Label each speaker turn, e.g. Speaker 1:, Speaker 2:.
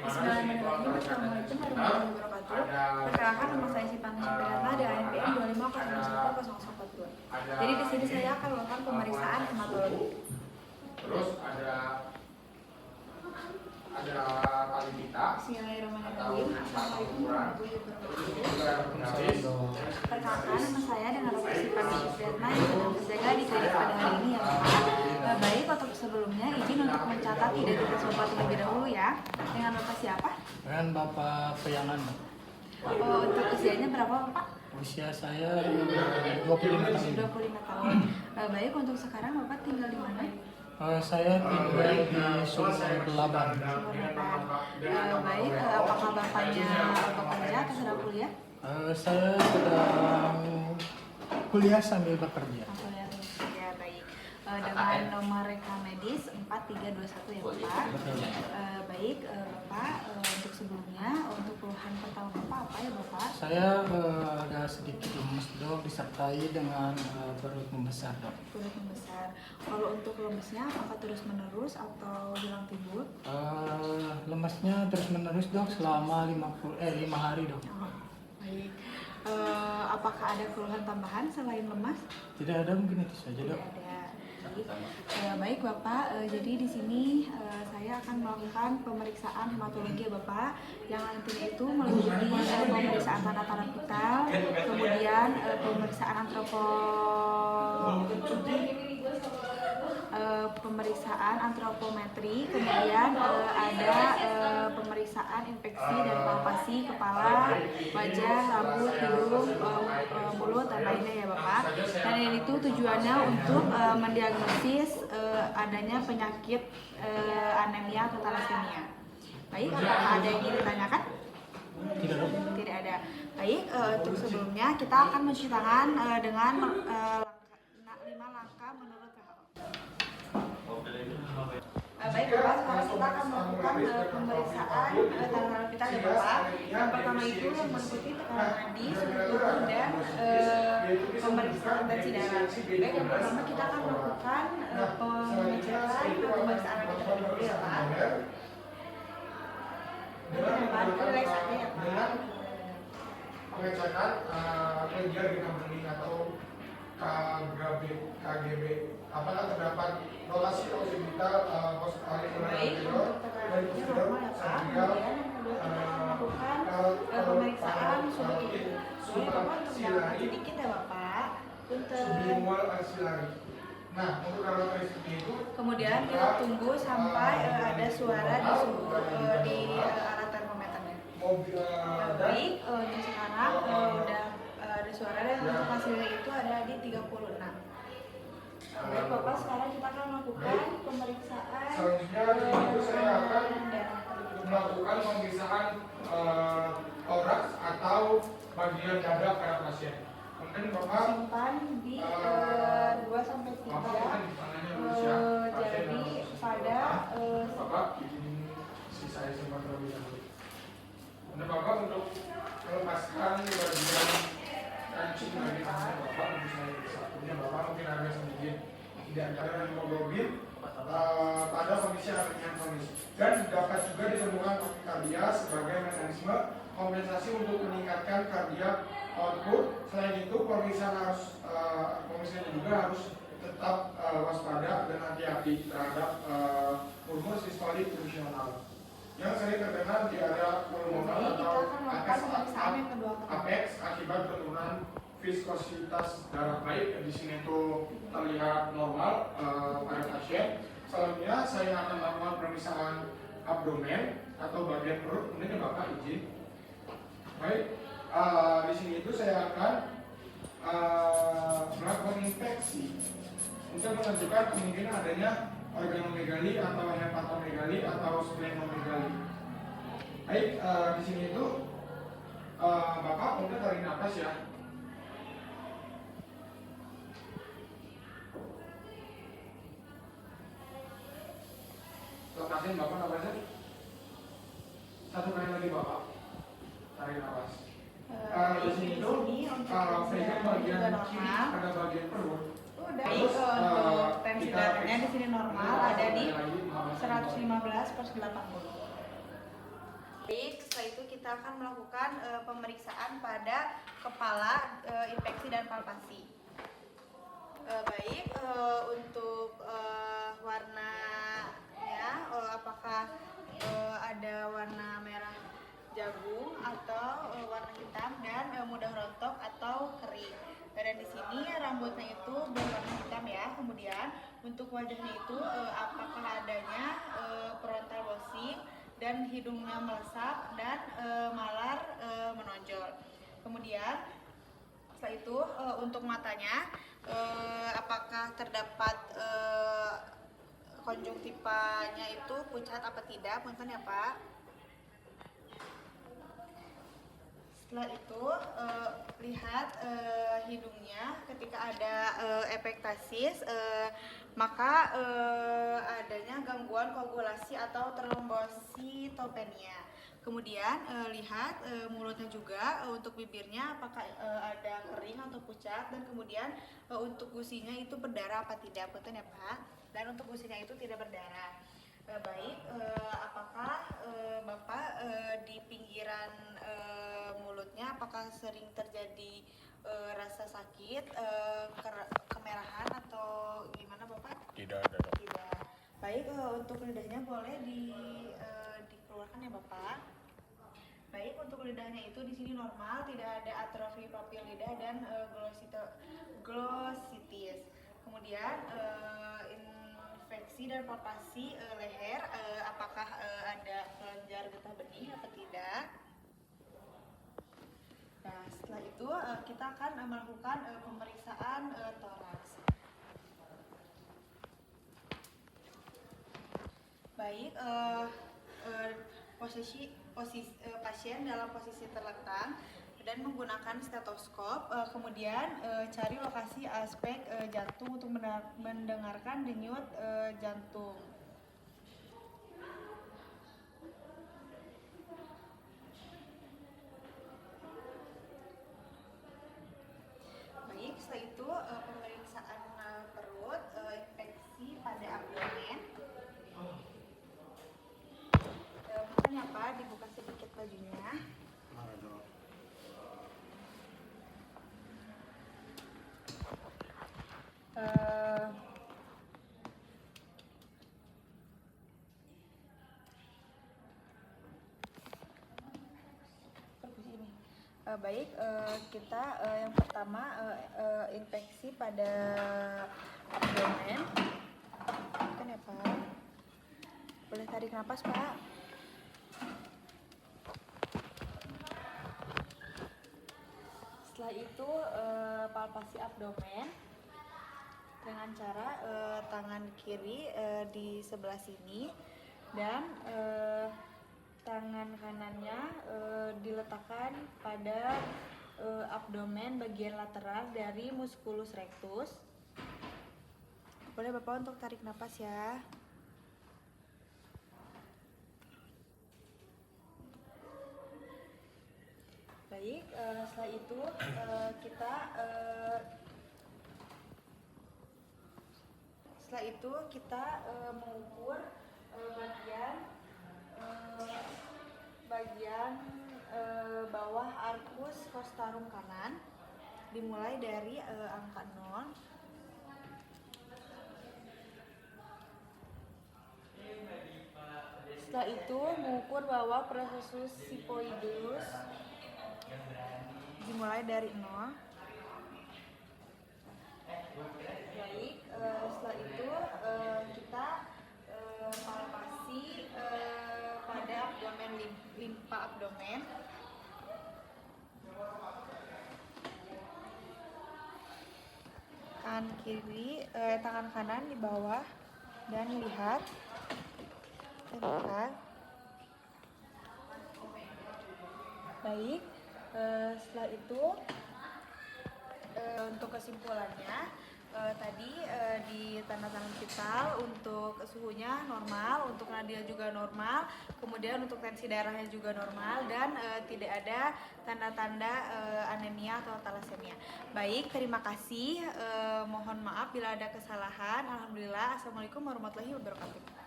Speaker 1: Bismillahirrahmanirrahim. Assalamualaikum warahmatullahi wabarakatuh. Perkenalkan, nama saya Sipan Supriyatna dengan NPM 25010142. Jadi di sini saya akan melakukan pemeriksaan hematologi.
Speaker 2: Terus ada kali kita.
Speaker 1: Bismillahirrahmanirrahim. Assalamualaikum warahmatullahi wabarakatuh. Perkenalkan, nama saya dengan Dr. Sipan Supriyatna yang sedang berjaga di klinik pada hari ini ya Bapak. Baik, untuk sebelumnya izin untuk mencatat identitas Bapak terlebih dahulu ya. Dengan Bapak siapa?
Speaker 3: Dengan Bapak Peyangan.
Speaker 1: Untuk usianya berapa Bapak?
Speaker 3: Usia saya 25 tahun.
Speaker 1: 25 tahun. Baik, untuk sekarang Bapak tinggal di mana?
Speaker 3: Saya tinggal di Sumur Laban.
Speaker 1: Baik, apakah Bapaknya bekerja atau sedang kuliah?
Speaker 3: Saya sedang kuliah sambil bekerja.
Speaker 1: Ya, baik. Dengan nomor rekam medis 4321 ya Bapak. Baik, Bapak, untuk sebelumnya, untuk keluhan pertama Bapak apa ya Bapak?
Speaker 3: Saya ada sedikit lemes dok, disertai dengan perut membesar dok.
Speaker 1: Perut membesar. Kalau untuk lemesnya apakah terus menerus atau hilang timbul?
Speaker 3: Lemesnya terus menerus dok selama 5 hari dok.
Speaker 1: Baik. Apakah ada keluhan tambahan selain lemas?
Speaker 3: Tidak ada, mungkin itu saja dok.
Speaker 1: Tidak ada. Baik Bapak, jadi di sini saya akan melakukan pemeriksaan hematologi ya Bapak, yang nantinya itu meliputi pemeriksaan tanda-tanda vital, kemudian pemeriksaan antropometri, kemudian ada pemeriksaan infeksi dan palpasi kepala, wajah, rambut, hidung, mulut, dan lainnya ya Bapak. Dan itu tujuannya untuk mendiagnosis adanya penyakit anemia atau thalassemia. Baik, apakah ada yang ingin ditanyakan?
Speaker 3: Tidak dok.
Speaker 1: Tidak ada. Baik, untuk sebelumnya kita akan mencuci tangan dengan 5 langkah menurut WHO. Baik Bapak, sekarang kita akan melakukan pemeriksaan tanda-tanda vital ya Bapak. Yang pertama itu yang meliputi tekanan nadi, suhu tubuh, dan pemeriksaan tensi darah. Baik, yang pertama kita akan melakukan pengecekan pemeriksaan nadi terlebih dahulu ya Pak. Relax aja ya Pak.
Speaker 2: Pengecekan kelenjar genap bening atau KGB. Apakah terdapat rotasi orbital
Speaker 1: Baik, untuk tekanannya normal ya Pak. Kemudian melakukan pemeriksaan suhu tubuh. Boleh Bapak untuk mendapatkan sedikit ya Bapak.
Speaker 2: sublingual axillary. Nah, untuk karakteristiknya itu
Speaker 1: Kemudian kita tunggu sampai ada suara di alat termometernya. Baik, untuk sekarang udah ada suara dan untuk hasilnya itu ada di 36. Baik Bapak, sekarang kita akan melakukan pemeriksaan.
Speaker 2: Selanjutnya itu saya akan melakukan pemeriksaan toraks atau bagian dada pada pasien. Mungkin Bapak
Speaker 1: Simpan di 2 sampai 3. Jadi pada
Speaker 2: Bapak izin saya simpan terlebih dahulu. Untuk Bapak untuk melepaskan bagian kancing dari tangan Bapak untuk saya periksa. Kemudian Bapak mungkin agak sedikit tidak ada hemoglobin pada kondisi anemia kronis, dan dapat juga ditemukan takikardia sebagai mekanisme kompensasi untuk meningkatkan kardiak output. Selain itu, pemeriksaan juga harus tetap waspada dan hati-hati terhadap pulmon sistolik fungsional yang sering terkena di area pulmonal atau apex akibat penurunan viskositas darah. Baik, di sini itu terlihat normal pada pasien. Selanjutnya saya akan melakukan pemeriksaan abdomen atau bagian perut. Kemudian Bapak izin. Baik, di sini itu saya akan melakukan inspeksi untuk menentukan kemungkinan adanya organomegali atau hepatomegali atau splenomegali. Baik, di sini itu Bapak mungkin tarik nafas ya. Lepasin Bapak nafasnya. Satu kali lagi Bapak. Tarik nafas. Di sini itu pegang bagian kiri pada bagian perut.
Speaker 1: Baik, untuk tensi darahnya di sini normal, ada di 115/80. Baik, setelah itu kita akan melakukan pemeriksaan pada kepala, infeksi dan palpasi. Baik, untuk warnanya, apakah ada warna merah jagung atau warna hitam dan mudah rontok atau kering. Dan di sini rambutnya itu berwarna hitam ya. Kemudian untuk wajahnya itu apakah adanya frontal bossing dan hidungnya melesat dan malar menonjol. Kemudian setelah itu untuk matanya apakah terdapat konjungtivanya itu pucat apa tidak, punten ya Pak. Setelah itu lihat hidungnya, ketika ada epektasis maka adanya gangguan koagulasi atau trombositopenia. Kemudian lihat mulutnya juga, untuk bibirnya apakah ada kering atau pucat, dan kemudian untuk gusinya itu berdarah apa tidak, punten ya Pak. Dan untuk gusinya itu tidak berdarah. Baik, apakah Bapak di pinggiran mulutnya apakah sering terjadi rasa sakit, kemerahan atau gimana Bapak?
Speaker 2: Tidak ada, Dok.
Speaker 1: Tidak. Baik, untuk lidahnya boleh dikeluarkan ya Bapak. Baik, untuk lidahnya itu di sini normal, tidak ada atrofi papil lidah dan glositis. Kemudian infeksi dan palpasi leher, apakah ada kelenjar getah bening atau tidak. Nah, setelah itu kita akan melakukan pemeriksaan toraks. Baik, pasien dalam posisi terlentang dan menggunakan stetoskop, kemudian cari lokasi aspek jantung untuk mendengarkan denyut jantung. Baik, setelah itu pemeriksaan perut, infeksi pada abdomen. Mungkin ya Pak, dibuka sedikit bajunya. Baik, kita yang pertama infeksi pada abdomen. Kan ya Pak. Boleh tarik napas Pak. Setelah itu palpasi abdomen dengan cara tangan kiri di sebelah sini dan tangan kanannya diletakkan pada abdomen bagian lateral dari musculus rectus. Boleh Bapak untuk tarik napas ya. Baik, setelah itu kita mengukur bagian bawah arcus costarum kanan, dimulai dari angka 0. Setelah itu mengukur bawah processus sifoidus, dimulai dari 0. Baik, setelah itu kita palpasi pada abdomen, limpa abdomen. Tangan kanan di bawah dan lihat. Baik, setelah itu untuk kesimpulannya tadi di tanda-tanda vital untuk suhunya normal, untuk nadia juga normal, kemudian untuk tensi darahnya juga normal dan tidak ada tanda-tanda anemia atau talasemia. Baik, terima kasih. Mohon maaf bila ada kesalahan. Alhamdulillah. Assalamualaikum warahmatullahi wabarakatuh.